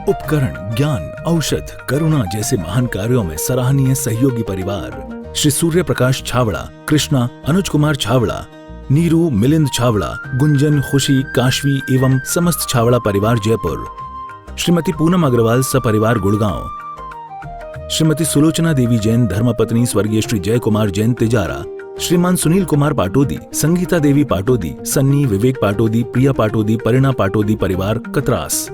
उपकरण, ज्ञान, औषध, करुणा जैसे महान कार्यों में सराहनीय सहयोगी परिवार श्री सूर्य प्रकाश छावड़ा, कृष्णा, अनुज कुमार छावड़ा, नीरू, मिलिंद छावड़ा, गुंजन, खुशी, काशवी एवं समस्त छावड़ा परिवार जयपुर, श्रीमती पूनम अग्रवाल सपरिवार गुड़गांव, श्रीमती सुलोचना देवी जैन धर्मपत्नी स्वर्गीय श्री जय कुमार जैन तिजारा, श्रीमान सुनील कुमार पाटोदी, संगीता देवी पाटोदी, सन्नी, विवेक पाटोदी, प्रिया पाटोदी, परिणा पाटोदी परिवार कतरास,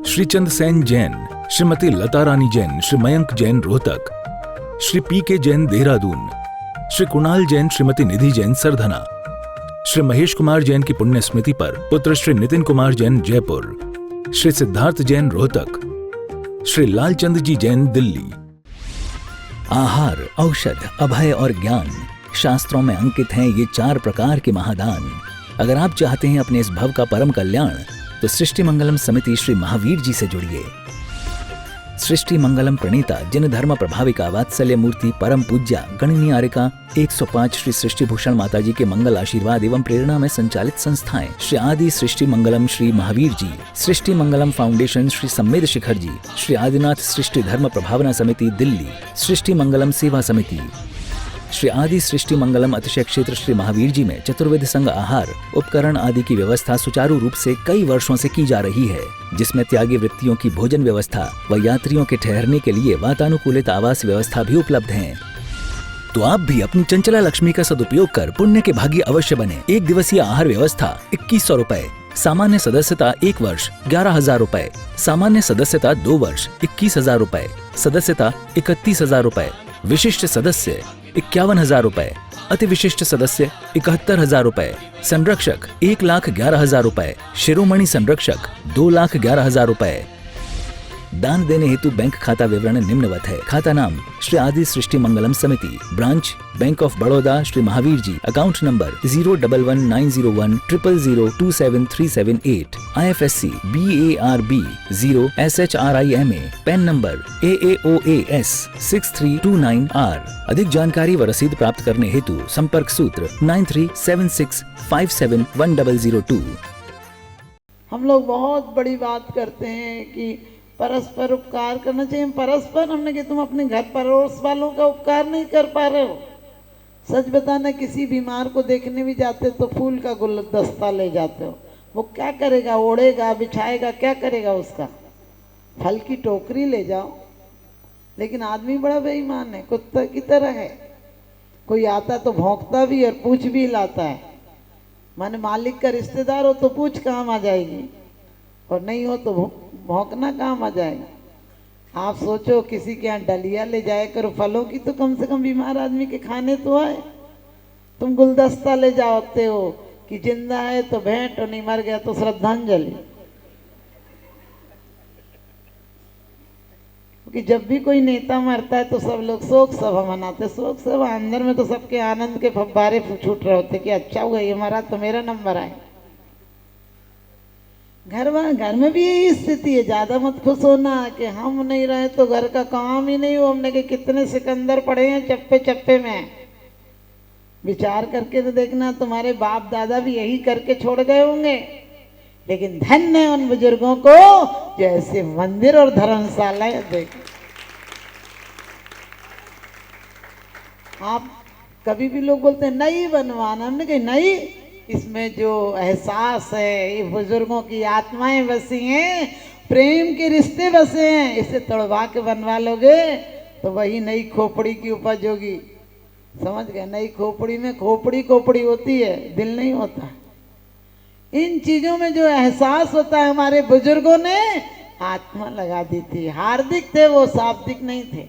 श्री चंद सेन जैन, श्रीमती लता रानी जैन, श्री मयंक जैन रोहतक, श्री पी के जैन देहरादून, श्री कुणाल जैन, श्रीमती निधि जैन सरधना, श्री महेश कुमार जैन की पुण्य स्मृति पर पुत्र श्री नितिन कुमार जैन जयपुर, श्री सिद्धार्थ जैन रोहतक, श्री लालचंद जी जैन दिल्ली। आहार, औषध, अभय और ज्ञान शास्त्रों में अंकित हैं ये 4 प्रकार के महादान। अगर आप चाहते हैं अपने इस भव का परम कल्याण तो सृष्टि मंगलम समिति श्री महावीर जी से जुड़िए। सृष्टि मंगलम प्रणीता जिन धर्म प्रभाविका वात्सल्य मूर्ति परम पूज्या गणनीयारिका 105 श्री सृष्टि भूषण माता जी के मंगल आशीर्वाद एवं प्रेरणा में संचालित संस्थाएं श्री आदि सृष्टि मंगलम श्री महावीर जी, सृष्टि मंगलम फाउंडेशन श्री सम्मेद शिखर जी, श्री आदिनाथ सृष्टि धर्म प्रभावना समिति दिल्ली, सृष्टि मंगलम सेवा समिति, श्री आदि सृष्टि मंगलम अतिशय क्षेत्र श्री महावीर जी में चतुर्वेद संघ आहार उपकरण आदि की व्यवस्था सुचारू रूप से कई वर्षों से की जा रही है, जिसमें त्यागी वृत्तियों की भोजन व्यवस्था व यात्रियों के ठहरने के लिए वातानुकूलित आवास व्यवस्था भी उपलब्ध है। तो आप भी अपनी चंचला लक्ष्मी का सदुपयोग कर पुण्य के भागी अवश्य बने। 1 दिवसीय आहार व्यवस्था 2100 रुपए, सामान्य सदस्यता 1 वर्ष 11,000 रुपए, सामान्य सदस्यता 2 वर्ष 21,000 रुपए, सदस्यता 31,000 रुपए, विशिष्ट सदस्य 51,000 रुपए, अति विशिष्ट सदस्य 71,000 रुपए, संरक्षक 1,11,000 रुपए, शिरोमणि संरक्षक 2,11,000 रुपए। दान देने हेतु बैंक खाता विवरण निम्नवत है। खाता नाम श्री आदि Srishti Mangalam Samiti, branch bank of Baroda Shri Mahavir ji, account number 0119010027378, IFSC BARB 0SHRIMA, PAN number AAOAS 6329R। अधिक जानकारी व रसीद प्राप्त करने हेतु संपर्क सूत्र 9376571002। हम लोग बहुत बड़ी बात करते हैं कि परस्पर उपकार करना चाहिए। परस्पर हमने कि तुम अपने घर पड़ोस वालों का उपकार नहीं कर पा रहे हो। सच बताना, किसी बीमार को देखने भी जाते तो फूल का गुलदस्ता ले जाते हो, वो क्या करेगा? ओढ़ेगा, बिछाएगा, क्या करेगा उसका? फल की टोकरी ले जाओ। लेकिन आदमी बड़ा बेईमान है, कुत्ता की तरह है। कोई आता तो भौंकता भी और पूछ भी लाता है। माने मालिक का रिश्तेदार हो तो पूछ काम आ जाएगी, और नहीं हो तो भौंकना काम आ जाएगा। आप सोचो, किसी के यहाँ डलिया ले जाया करो फलों की, तो कम से कम बीमार आदमी के खाने तो आए। तुम गुलदस्ता ले जाते हो कि जिंदा है तो भेंट, और नहीं मर गया तो श्रद्धांजलि। क्योंकि जब भी कोई नेता मरता है तो सब लोग शोक सभा मनाते। शोक सभा अंदर में तो सबके आनंद के फव्वारे छूट रहे होते कि अच्छा हुआ ये मरा तो मेरा नंबर आए। घर में भी यही स्थिति है। ज़्यादा मत खुश होना कि हम नहीं रहे तो घर का काम ही नहीं हो। हमने के कितने सिकंदर पड़े हैं चप्पे चप्पे में। विचार करके तो देखना, तुम्हारे बाप दादा भी यही करके छोड़ गए होंगे। लेकिन धन्य है उन बुजुर्गों को जो ऐसे मंदिर और धर्मशालाएं देख। आप कभी भी लोग बोलते हैं नहीं बनवाना, हमने कहा नहीं, इसमें जो एहसास है, ये बुजुर्गों की आत्माएं बसी हैं, प्रेम के रिश्ते बसे हैं। इसे तोड़वा के बनवा लोगे तो वही नई खोपड़ी की उपज होगी। समझ गए? नई खोपड़ी में खोपड़ी होती है, दिल नहीं होता। इन चीजों में जो एहसास होता है, हमारे बुजुर्गों ने आत्मा लगा दी थी। हार्दिक थे वो, शाब्दिक नहीं थे।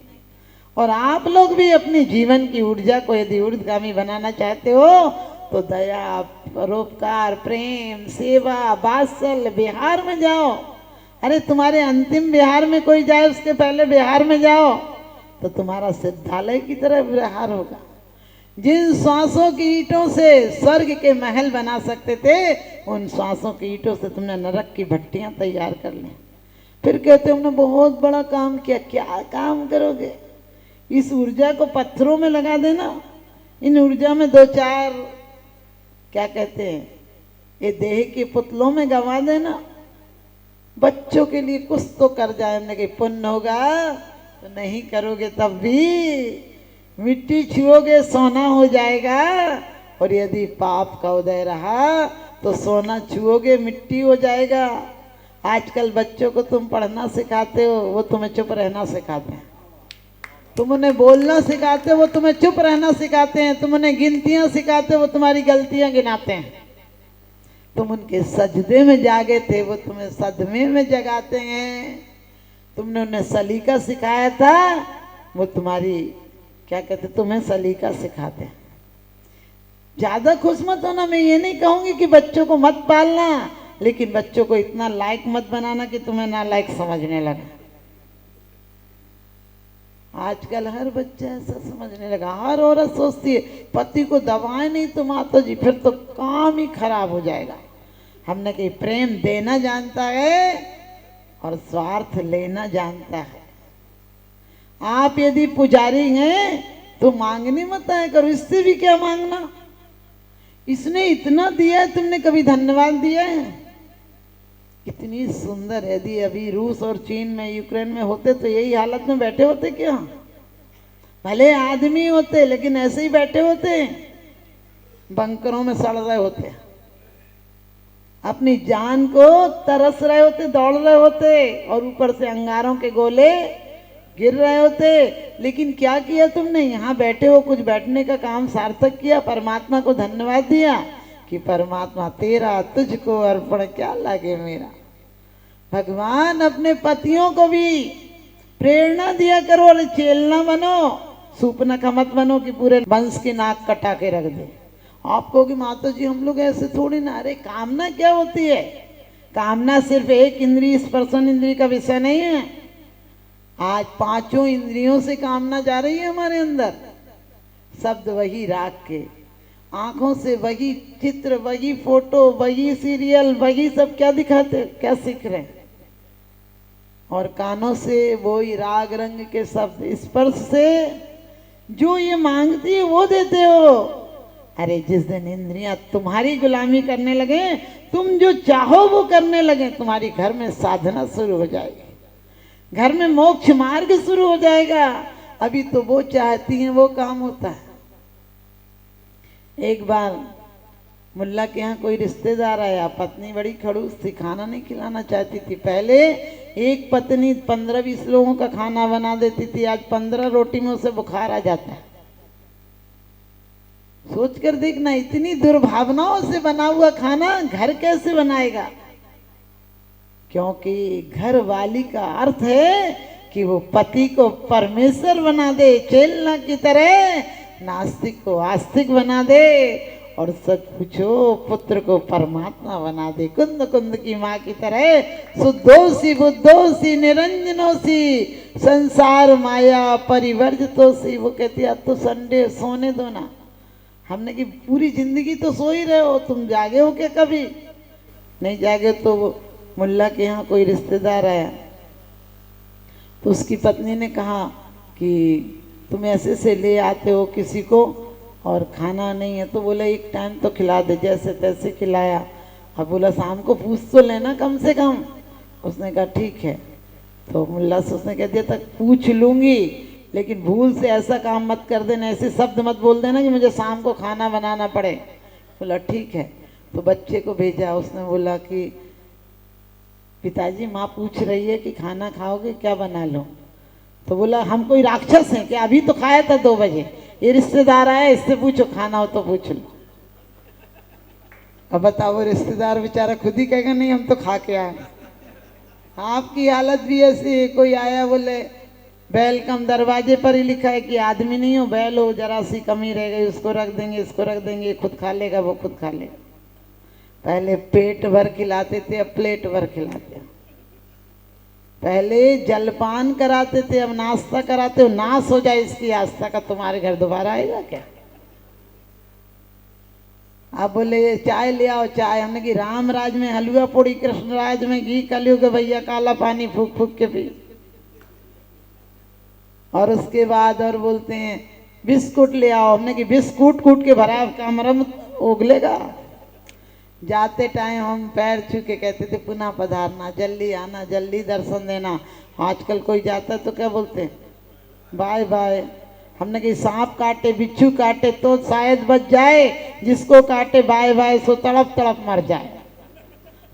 और आप लोग भी अपनी जीवन की ऊर्जा को यदि ऊर्ध्वगामी बनाना चाहते हो तो दया, परोपकार, प्रेम, सेवा, वात्सल्य बिहार में जाओ। अरे तुम्हारे अंतिम बिहार में कोई जाए उसके पहले बिहार में जाओ तो तुम्हारा सिद्धालय की तरह बिहार होगा। जिन श्वासों की ईंटों से स्वर्ग के महल बना सकते थे, उन श्वासों की ईंटों से तुमने नरक की भट्टियां तैयार कर ली। फिर कहते हमने बहुत बड़ा काम किया। क्या काम करोगे? इस ऊर्जा को पत्थरों में लगा देना। इन ऊर्जा में 2-4 क्या कहते हैं, ये देह के पुतलों में गंवा देना। बच्चों के लिए कुछ तो कर जाए। हमने कहा पुण्य होगा तो नहीं करोगे तब भी मिट्टी छुओगे सोना हो जाएगा, और यदि पाप का उदय रहा तो सोना छुओगे मिट्टी हो जाएगा। आजकल बच्चों को तुम पढ़ना सिखाते हो, वो तुम्हें चुप रहना सिखाते हैं। तुम उन्हें बोलना सिखाते हो, वो तुम्हें चुप रहना सिखाते हैं। तुम उन्हें गिनतियां सिखाते हो, वो तुम्हारी गलतियां गिनाते हैं। तुम उनके सजदे में जागे थे, वो तुम्हें सदमे में जगाते हैं। तुमने उन्हें सलीका सिखाया था, वो तुम्हारी क्या कहते तुम्हें सलीका सिखाते हैं। ज्यादा खुश मत होना। मैं ये नहीं कहूंगी कि बच्चों को मत पालना, लेकिन बच्चों को इतना लायक मत बनाना कि तुम्हें ना लायक समझने लगा। आजकल हर बच्चा ऐसा समझने लगा। हर औरत सोचती है पति को दबाए नहीं तो माता जी फिर तो काम ही खराब हो जाएगा। हमने कही प्रेम देना जानता है और स्वार्थ लेना जानता है। आप यदि पुजारी हैं तो मांगने मत आया करो, इससे भी क्या मांगना। इसने इतना दिया है, तुमने कभी धन्यवाद दिया है? कितनी सुंदर। यदि अभी रूस और चीन में यूक्रेन में होते तो यही हालत में बैठे होते क्या? भले आदमी होते लेकिन ऐसे ही बैठे होते, बंकरों में सड़ रहे होते, अपनी जान को तरस रहे होते, दौड़ रहे होते, और ऊपर से अंगारों के गोले गिर रहे होते। लेकिन क्या किया तुमने? यहाँ बैठे हो, कुछ बैठने का काम सार्थक किया, परमात्मा को धन्यवाद दिया कि परमात्मा तेरा तुझको अर्पण क्या लागे मेरा। भगवान अपने पतियों को भी प्रेरणा दिया करो, और चेलना बनो, सूपनखा मत बनो कि पूरे वंश की नाक कटा के रख दे। आप कहोगे माता जी हम लोग ऐसे थोड़ी ना। अरे कामना क्या होती है? कामना सिर्फ एक इंद्रिय स्पर्शन इंद्रिय का विषय नहीं है। आज पांचों इंद्रियों से कामना जा रही है हमारे अंदर। शब्द वही राग के, आंखों से वही चित्र, वही फोटो, वही सीरियल, वही सब क्या दिखाते, क्या सीख रहे हैं। और कानों से वही राग रंग के शब्द, स्पर्श से जो ये मांगती है वो देते हो। अरे जिस दिन इंद्रियां तुम्हारी गुलामी करने लगे, तुम जो चाहो वो करने लगे, तुम्हारी घर में साधना शुरू हो जाएगी, घर में मोक्ष मार्ग शुरू हो जाएगा। अभी तो वो चाहती हैं वो काम होता है। एक बार मुल्ला के यहाँ कोई रिश्तेदार आया, पत्नी बड़ी खड़ूस थी, खाना नहीं खिलाना चाहती थी। पहले एक पत्नी 15-20 लोगों का खाना बना देती थी, आज 15 रोटी में उसे बुखार आ जाता है। सोच कर देखना, इतनी दुर्भावनाओं से बना हुआ खाना घर कैसे बनाएगा? क्योंकि घर वाली का अर्थ है कि वो पति को परमेश्वर बना दे, चेलना की तरह नास्तिक को आस्तिक बना दे, और सच पूछो पुत्र को परमात्मा बना दे। कुंद कुंद की माँ की तरह शुद्धोसी बुद्धोसी निरंजनोसी संसार माया परिवर्जितोसी। वो कहती है अब तो संडे सोने दो ना। हमने की पूरी जिंदगी तो सो ही रहे हो, तुम जागे हो क्या? कभी नहीं जागे। तो मुल्ला के यहाँ कोई रिश्तेदार आया तो उसकी पत्नी ने कहा कि तुम ऐसे से ले आते हो किसी को और खाना नहीं है, तो बोला एक टाइम तो खिला दे, जैसे तैसे खिलाया। अब बोला शाम को पूछ तो लेना कम से कम। उसने कहा ठीक है। तो मुल्ला से उसने कह दिया तक पूछ लूँगी, लेकिन भूल से ऐसा काम मत कर देना, ऐसे शब्द मत बोल देना कि मुझे शाम को खाना बनाना पड़े। बोला ठीक है। तो बच्चे को भेजा। उसने बोला कि पिताजी माँ पूछ रही है कि खाना खाओगे, क्या बना लो? तो बोला हम कोई राक्षस हैं क्या? अभी तो खाया था 2 बजे। ये रिश्तेदार आया, इससे पूछो, खाना हो तो पूछ लो। अब बताओ, वो रिश्तेदार बेचारा खुद ही कहेगा नहीं हम तो खा के आए। आपकी हालत भी ऐसी है। कोई आया बोले वेलकम, दरवाजे पर ही लिखा है कि आदमी नहीं हो, बैल हो, जरा सी कमी रह गई, उसको रख देंगे, इसको रख देंगे, खुद खा लेगा, वो खुद खा लेगा। पहले पेट भर खिलाते थे, अब प्लेट भर खिलाते हैं। पहले जलपान कराते थे, अब नाश्ता कराते हो। नाश हो जाए इसकी आस्था का, तुम्हारे घर दोबारा आएगा क्या? अब बोले चाय ले आओ, चाय। हमने कि राम राज में हलवा पूड़ी, कृष्ण राज में घी, कलयुग भैया काला पानी फूक फूक के पी। और उसके बाद और बोलते हैं बिस्कुट ले आओ। हमने कि बिस्कुट कूट के भरा कमरा में उगलेगा। जाते टाइम हम पैर छू के कहते थे पुनः पधारना, जल्दी आना, जल्दी दर्शन देना। आजकल कोई जाता तो क्या बोलते हैं, बाय बाय। हमने कही सांप काटे बिच्छू काटे तो शायद बच जाए, जिसको काटे बाय बाय सो तड़प तड़प मर जाए।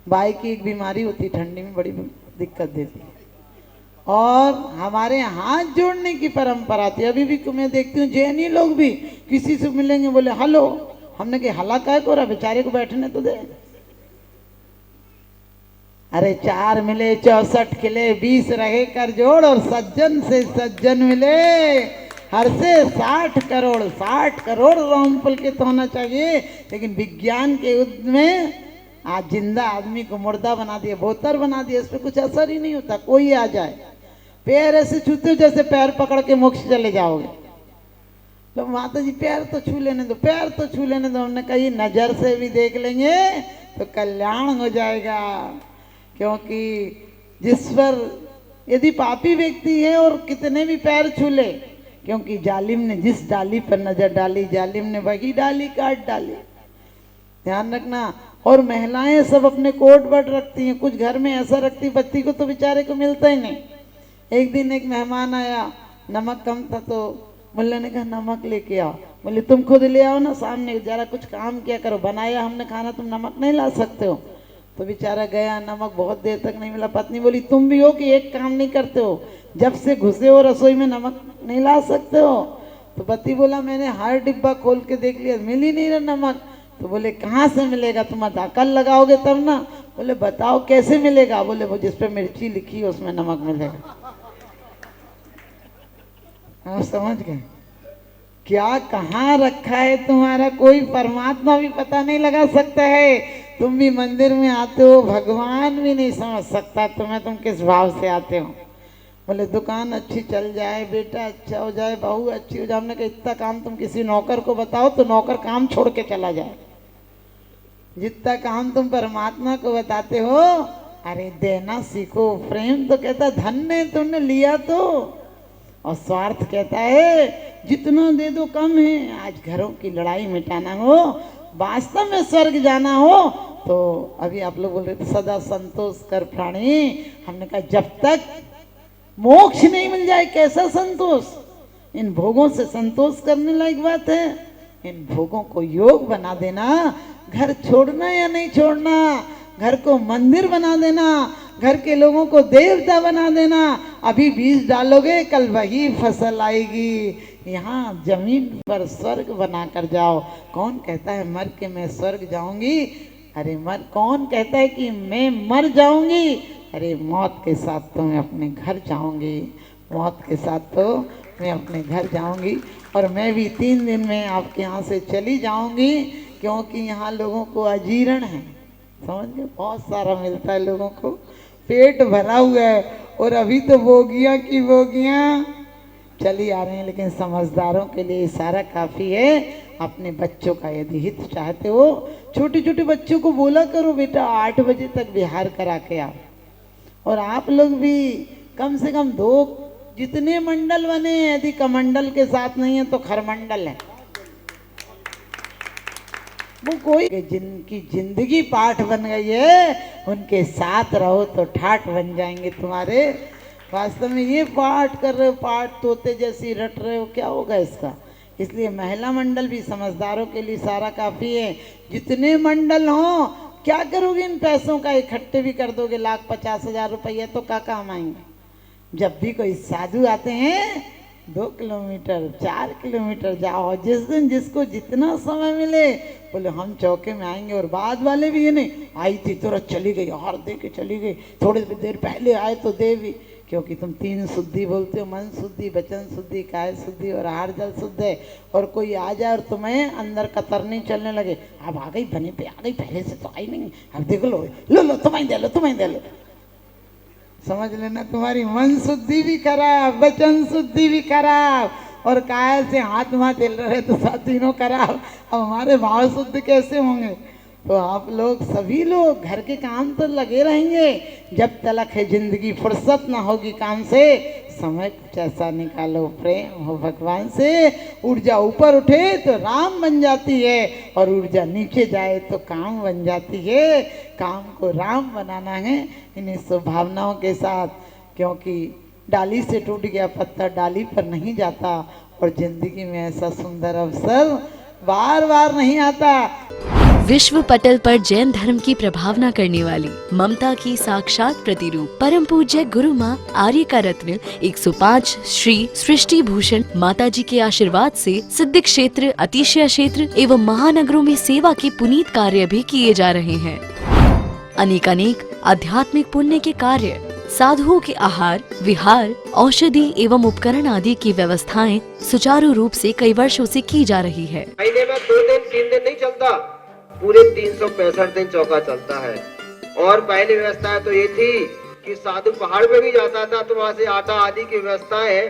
बाय की एक बीमारी होती, ठंडी में बड़ी दिक्कत देती है। और हमारे हाथ जोड़ने की परंपरा थी। अभी भी मैं देखती हूँ जैनी लोग भी किसी से मिलेंगे बोले हेलो। हमने कहा हला काय को रहा, बेचारे को बैठने तो दे। अरे 4 मिले 64 खिले, 20 रहे कर जोड़, और सज्जन से सज्जन मिले हर से 60 करोड़। 60 करोड़ रोम पुलकित होना चाहिए। लेकिन विज्ञान के युग में आज जिंदा आदमी को मुर्दा बना दिया, भोतर बना दिया, इस पर कुछ असर ही नहीं होता। कोई आ जाए, पैर ऐसे छूते हो जैसे पैर पकड़ के मोक्ष चले जाओगे। तो माता जी पैर तो छू लेने दो, पैर तो छू लेने दो। हमने कही नजर से भी देख लेंगे तो कल्याण हो जाएगा। क्योंकि जिस पर यदि पापी व्यक्ति है और कितने भी पैर छू ले, क्योंकि जालिम ने जिस डाली पर नजर डाली, जालिम ने वही डाली काट डाली। ध्यान रखना। और महिलाएं सब अपने कोट बट रखती हैं, कुछ घर में ऐसा रखती, बच्ची को तो बेचारे को मिलता ही नहीं। एक दिन एक मेहमान आया, नमक कम था तो मुल्ला ने कहा नमक लेके आओ। बोले तुम खुद ले आओ ना, सामने जरा कुछ काम किया करो, बनाया हमने खाना, तुम नमक नहीं ला सकते हो। तो बेचारा गया, नमक बहुत देर तक नहीं मिला। पत्नी बोली तुम भी हो कि एक काम नहीं करते हो, जब से घुसे हो रसोई में नमक नहीं ला सकते हो। तो पति बोला मैंने हर डिब्बा खोल के देख लिया, मिल ही नहीं रहा नमक। तो बोले कहाँ से मिलेगा, तुम अकल लगाओगे तब ना। बोले बताओ कैसे मिलेगा। बोले वो जिस पे मिर्ची लिखी है उसमें नमक मिलेगा। आप समझ गए क्या कहाँ रखा है तुम्हारा, कोई परमात्मा भी पता नहीं लगा सकता है। तुम भी मंदिर में आते हो, भगवान भी नहीं समझ सकता तुम्हें, तुम किस भाव से आते हो। बोले दुकान अच्छी चल जाए, बेटा अच्छा हो जाए, बहू अच्छी हो जाए। हमने कहा इतना काम तुम किसी नौकर को बताओ तो नौकर काम छोड़ के चला जाए। जितना काम तुम परमात्मा को बताते हो, अरे देना सीखो। प्रेम तो कहता धन्य तुमने लिया तो, और स्वार्थ कहता है जितना दे दो कम है। आज घरों की लड़ाई मिटाना हो, वास्तव में स्वर्ग जाना हो, तो अभी आप लोग बोल रहे थे सदा संतोष कर प्राणी। हमने कहा जब तक मोक्ष नहीं मिल जाए कैसा संतोष। इन भोगों से संतोष करने लायक बात है। इन भोगों को योग बना देना, घर छोड़ना या नहीं छोड़ना, घर को मंदिर बना देना, घर के लोगों को देवता बना देना। अभी बीज डालोगे कल वही फसल आएगी। यहाँ जमीन पर स्वर्ग बना कर जाओ। कौन कहता है मर के मैं स्वर्ग जाऊंगी, अरे मर। कौन कहता है कि मैं मर जाऊंगी, अरे मौत के साथ तो मैं अपने घर जाऊंगी, मौत के साथ तो मैं अपने घर जाऊंगी। और मैं भी 3 दिन में आपके यहाँ से चली जाऊंगी, क्योंकि यहाँ लोगों को अजीर्ण है, समझ गए, बहुत सारा मिलता है लोगों को, पेट भरा हुआ है। और अभी तो बोगियाँ की बोगियाँ चली आ रही हैं। लेकिन समझदारों के लिए इशारा काफ़ी है। अपने बच्चों का यदि हित चाहते हो, छोटे छोटे बच्चों को बोला करो बेटा 8 बजे तक बिहार करा के आओ। और आप लोग भी कम से कम 2 जितने मंडल बने, यदि कमंडल के साथ नहीं है तो खरमंडल है, वो कोई जिनकी जिंदगी पाठ बन गई है उनके साथ रहो तो ठाठ बन जाएंगे तुम्हारे। वास्तव में ये पाठ कर रहे हो, पाठ तोते जैसी रट रहे हो, क्या होगा इसका। इसलिए महिला मंडल भी समझदारों के लिए सारा काफ़ी है। जितने मंडल हों, क्या करोगे इन पैसों का, इकट्ठे भी कर दोगे 1,50,000 रुपये तो क्या काम आएंगे। जब भी कोई साधु आते हैं 2 किलोमीटर 4 किलोमीटर जाओ, जिस दिन जिसको जितना समय मिले बोले हम चौके में आएंगे। और बाद वाले भी ये नहीं आई थी तुरंत चली गई, हार दे के चली गई, थोड़ी देर पहले आए तो दे भी। क्योंकि तुम 3 शुद्धि बोलते हो, मन शुद्धि, वचन शुद्धि, काय शुद्धि और आहार जल शुद्ध है। और कोई आ जाए और तुम्हें अंदर कतरनी चलने लगे, अब आ गई बने पे आ गई, पहले से तो आई नहीं, अब देख लो लो लो तुम्हें दे लो तुम्हें दे लो। समझ लेना तुम्हारी मन शुद्धि भी खराब, वचन शुद्धि भी खराब, और काया से हाथ माथ हिल रहे तो सब तीनों खराब। अब हमारे भाव शुद्ध कैसे होंगे। तो आप लोग सभी लोग घर के काम तो लगे रहेंगे जब तलक है जिंदगी, फुर्सत ना होगी काम से। समय कुछ ऐसा निकालो, प्रेम हो भगवान से। ऊर्जा ऊपर उठे तो राम बन जाती है और ऊर्जा नीचे जाए तो काम बन जाती है। काम को राम बनाना है इन्हीं स्वभावनाओं के साथ, क्योंकि डाली से टूट गया पत्थर डाली पर नहीं जाता और जिंदगी में ऐसा सुंदर अवसर बार बार नहीं आता। विश्व पटल पर जैन धर्म की प्रभावना करने वाली ममता की साक्षात प्रतिरूप परम पूज्य गुरु माँ आर्य का रत्न 105 श्री सृष्टि भूषण माता जी के आशीर्वाद से सिद्धि क्षेत्र, अतिशय क्षेत्र एवं महानगरों में सेवा के पुनीत कार्य भी किए जा रहे हैं। अनेक आध्यात्मिक पुण्य के कार्य, साधुओं के आहार विहार, औषधि एवं उपकरण आदि की व्यवस्थाएं सुचारू रूप से कई वर्षों से की जा रही है। महीने में 2 दिन 3 दिन नहीं चलता, पूरे 365 दिन चौका चलता है। और पहली व्यवस्था तो ये थी कि साधु पहाड़ पे भी जाता था तो वहाँ से आटा आदि की व्यवस्था है,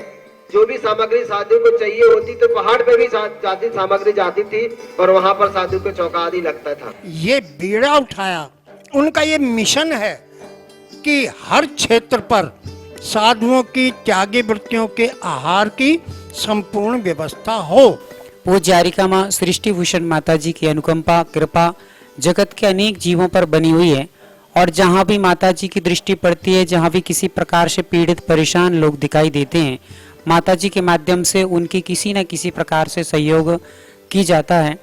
जो भी सामग्री साधु को चाहिए होती तो पहाड़ पे भी जाती सामग्री जाती थी और वहाँ पर साधु को चौका आदि लगता था। ये बीड़ा उठाया, उनका ये मिशन है कि हर क्षेत्र पर साधुओं की त्यागी वृत्तियों के आहार की संपूर्ण व्यवस्था हो। पूज्य आर्यिका माँ सृष्टि भूषण माता जी की अनुकंपा कृपा जगत के अनेक जीवों पर बनी हुई है और जहाँ भी माता जी की दृष्टि पड़ती है, जहाँ भी किसी प्रकार से पीड़ित परेशान लोग दिखाई देते हैं, माता जी के माध्यम से उनकी किसी न किसी प्रकार से सहयोग की जाता है।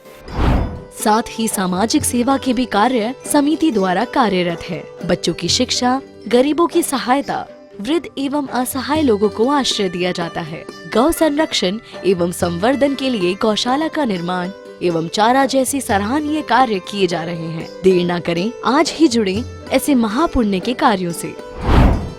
साथ ही सामाजिक सेवा के भी कार्य समिति द्वारा कार्यरत है। बच्चों की शिक्षा, गरीबों की सहायता, वृद्ध एवं असहाय लोगों को आश्रय दिया जाता है। गौ संरक्षण एवं संवर्धन के लिए गौशाला का निर्माण एवं चारा जैसे सराहनीय कार्य किए जा रहे हैं। देर न करें, आज ही जुड़े ऐसे महापुण्य के कार्यों से।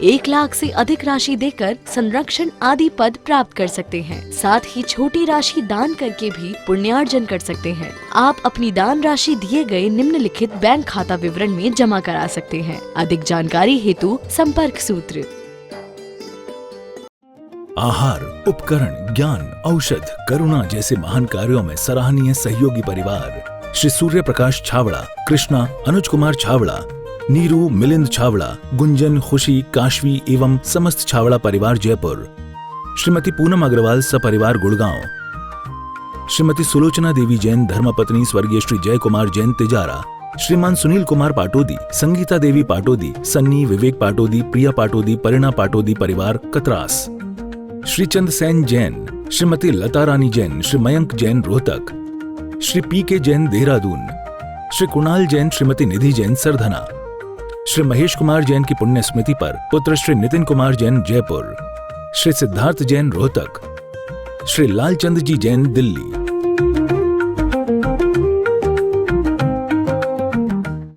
1 लाख से अधिक राशि देकर संरक्षण आदि पद प्राप्त कर सकते हैं। साथ ही छोटी राशि दान करके भी पुण्यार्जन कर सकते हैं। आप अपनी दान राशि दिए गए निम्नलिखित बैंक खाता विवरण में जमा करा सकते हैं। अधिक जानकारी हेतु संपर्क सूत्र। आहार, उपकरण, ज्ञान, औषध, करुणा जैसे महान कार्यों में सराहनीय सहयोगी परिवार श्री सूर्य प्रकाश छावड़ा, कृष्णा, अनुज कुमार छावड़ा, नीरू, मिलिंद छावड़ा, गुंजन, खुशी, काशवी एवं समस्त छावड़ा परिवार जयपुर, श्रीमती पूनम अग्रवाल सपरिवार गुड़गांव, श्रीमती सुलोचना देवी जैन धर्मपत्नी स्वर्गीय श्री जय कुमार जैन तिजारा, श्रीमान सुनील कुमार पाटोदी, संगीता देवी पाटोदी, सन्नी, विवेक पाटोदी, प्रिया पाटोदी, परिणा पाटोदी परिवार कतरास, श्री चंद सेन जैन, श्रीमती लता रानी जैन, श्री मयंक जैन रोहतक, श्री पी के जैन देहरादून, श्री कुणाल जैन, श्रीमती निधि जैन सरधना, श्री महेश कुमार जैन की पुण्य स्मृति पर पुत्र श्री नितिन कुमार जैन जयपुर, श्री सिद्धार्थ जैन रोहतक, श्री लालचंद जी जैन दिल्ली।